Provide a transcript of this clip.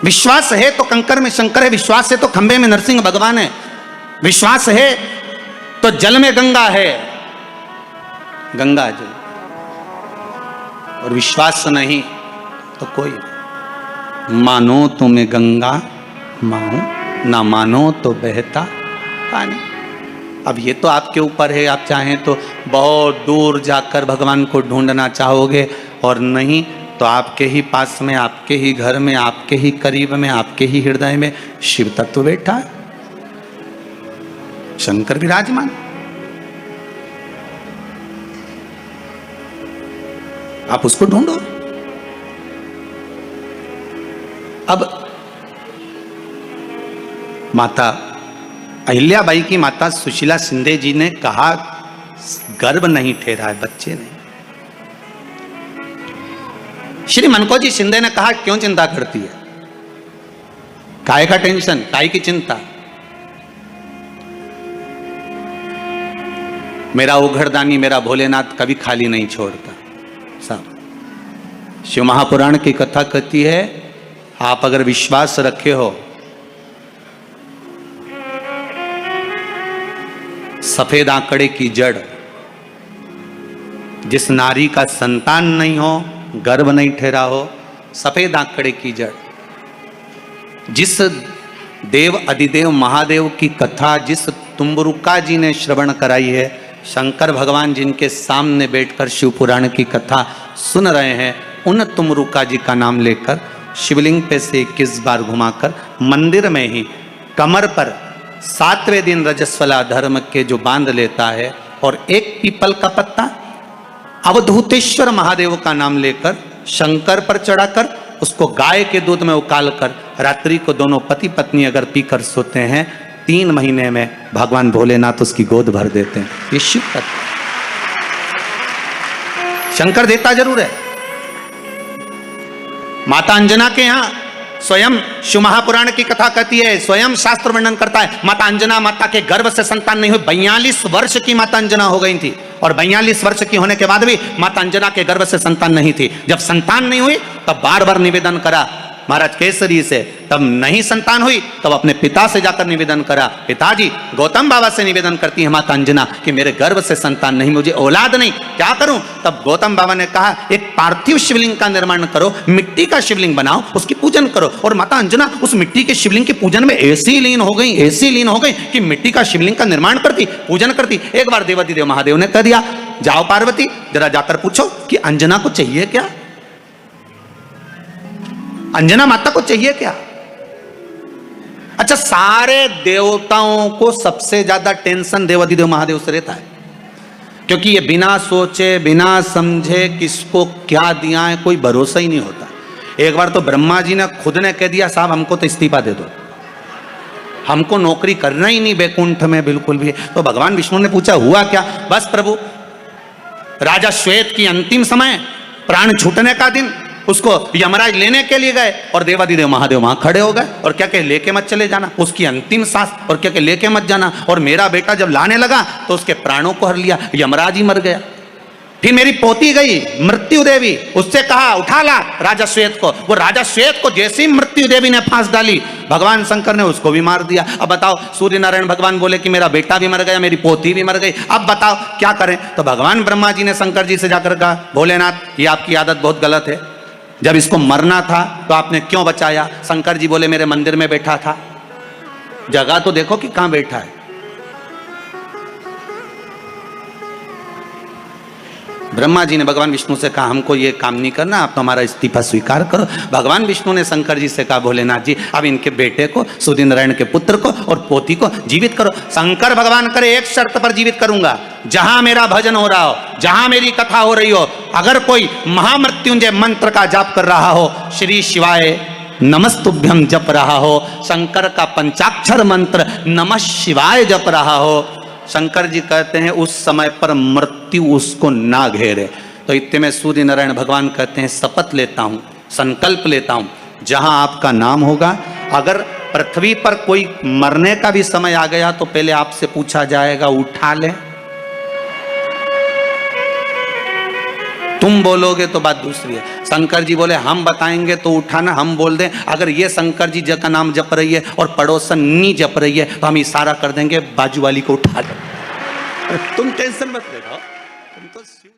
विश्वास है तो कंकर में शंकर है, विश्वास है तो खंबे में नरसिंह भगवान है, विश्वास है तो जल में गंगा है, गंगा जल, और विश्वास नहीं तो कोई। मानो तो मैं गंगा माहूं, ना मानो तो बहता पानी। अब ये तो आपके ऊपर है, आप चाहें तो बहुत दूर जाकर भगवान को ढूंढना चाहोगे, और नहीं तो आपके ही पास में, आपके ही घर में, आपके ही करीब में, आपके ही हृदय में शिव तत्व बैठा है, शंकर विराजमान। आप उसको ढूंढो। अब माता अहिल्याबाई की माता सुशीला शिंदे जी ने कहा गर्भ नहीं ठहरा है, बच्चे नहीं। श्री मनकोजी शिंदे ने कहा क्यों चिंता करती है, काय का टेंशन, काय की चिंता। मेरा उघड़दानी मेरा भोलेनाथ कभी खाली नहीं छोड़ता। सब शिव महापुराण की कथा कहती है, आप अगर विश्वास रखे हो, सफेद आंकड़े की जड़, जिस नारी का संतान नहीं हो, गर्भ नहीं ठहरा हो, सफेद आंकड़े की जड़, जिस देव अधिदेव महादेव की कथा जिस तुम्बरुका जी ने श्रवण कराई है, शंकर भगवान जिनके सामने बैठकर शिव पुराण की कथा सुन रहे हैं, उन तुमरुका जी का नाम लेकर शिवलिंग पे से 21 बार घुमाकर मंदिर में ही कमर पर 7वें दिन रजस्वला धर्म के जो बांध लेता है, और एक पीपल का पत्ता अवधूतेश्वर महादेव का नाम लेकर शंकर पर चढ़ाकर उसको गाय के दूध में उकाल कर रात्रि को दोनों पति पत्नी अगर पीकर सोते हैं, 3 महीने में भगवान भोलेनाथ उसकी गोद भर देते हैं। ये शिव तत्व, शंकर देता जरूर है। माता अंजना के यहां स्वयं शिव महापुराण की कथा कहती है, स्वयं शास्त्र वर्णन करता है, माता अंजना माता के गर्भ से संतान नहीं हुई। 42 वर्ष की माता अंजना हो गई थी, और 42 वर्ष की होने के बाद भी माता अंजना के गर्भ से संतान नहीं थी। जब संतान नहीं हुई तब बार बार निवेदन करा महाराज केसरी से, तब नहीं संतान हुई तब अपने पिता से जाकर निवेदन करा, पिताजी गौतम बाबा से निवेदन करती है माता अंजना कि मेरे गर्भ से संतान नहीं, मुझे औलाद नहीं, क्या करूं। तब गौतम बाबा ने कहा एक पार्थिव शिवलिंग का निर्माण करो, मिट्टी का शिवलिंग बनाओ, उसकी पूजन करो। और माता अंजना उस मिट्टी के शिवलिंग के पूजन में ऐसी लीन हो गई, ऐसी लीन हो गई कि मिट्टी का शिवलिंग का निर्माण करती, पूजन करती। एक बार देवाधिदेव महादेव ने कह दिया, जाओ पार्वती जरा जाकर पूछो कि अंजना को चाहिए क्या, अंजना माता को चाहिए क्या। अच्छा, सारे देवताओं को सबसे ज्यादा टेंशन देवाधिदेव महादेव से रहता है, क्योंकि ये बिना सोचे बिना समझे किसको क्या दिया है कोई भरोसा ही नहीं होता। एक बार तो ब्रह्मा जी ने खुद ने कह दिया, साहब हमको तो इस्तीफा दे दो, हमको नौकरी करना ही नहीं बैकुंठ में बिल्कुल भी। तो भगवान विष्णु ने पूछा हुआ क्या। बस प्रभु, राजा श्वेत की अंतिम समय, प्राण छूटने का दिन, उसको यमराज लेने के लिए गए, और देवाधिदेव महादेव वहां खड़े हो गए और क्या कहे, लेके मत चले जाना, उसकी अंतिम सांस, और क्या कहे, लेके मत जाना। और मेरा बेटा जब लाने लगा तो उसके प्राणों को हर लिया, यमराज ही मर गया। फिर मेरी पोती गई मृत्यु देवी, उससे कहा उठा ला राजा श्वेत को। वो राजा श्वेत को जैसे ही मृत्यु देवी ने फांस डाली, भगवान शंकर ने उसको भी मार दिया। अब बताओ, सूर्य नारायण भगवान बोले कि मेरा बेटा भी मर गया, मेरी पोती भी मर गई, अब बताओ क्या करें। तो भगवान ब्रह्मा जी ने शंकर जी से जाकर कहा, भोलेनाथ ये आपकी आदत बहुत गलत है, जब इसको मरना था तो आपने क्यों बचाया। शंकर जी बोले मेरे मंदिर में बैठा था, जगह तो देखो कि कहां बैठा है। ब्रह्मा जी ने भगवान विष्णु से कहा हमको ये काम नहीं करना, आप तो हमारा इस्तीफा स्वीकार करो। भगवान विष्णु ने शंकर जी से कहा भोलेनाथ जी अब इनके बेटे को, सूर्य नारायण के पुत्र को और पोती को जीवित करो। शंकर भगवान करे एक शर्त पर जीवित करूंगा, जहां मेरा भजन हो रहा हो, जहां मेरी कथा हो रही हो, अगर कोई महामृत्युंजय मंत्र का जाप कर रहा हो, श्री शिवाय नमस्तुभ्यम जप रहा हो, शंकर का पंचाक्षर मंत्र नमः शिवाय जप रहा हो, शंकर जी कहते हैं उस समय पर मृत्यु उसको ना घेरे। तो इतने में सूर्य नारायण भगवान कहते हैं शपथ लेता हूं, संकल्प लेता हूं, जहां आपका नाम होगा, अगर पृथ्वी पर कोई मरने का भी समय आ गया तो पहले आपसे पूछा जाएगा उठा ले, तुम बोलोगे तो बात दूसरी है। शंकर जी बोले हम बताएंगे तो उठाना, हम बोल दें अगर ये शंकर जी का नाम जप रही है और पड़ोसन नहीं जप रही है तो हम इशारा कर देंगे बाजू वाली को उठा लो। तुम टेंशन मत ले।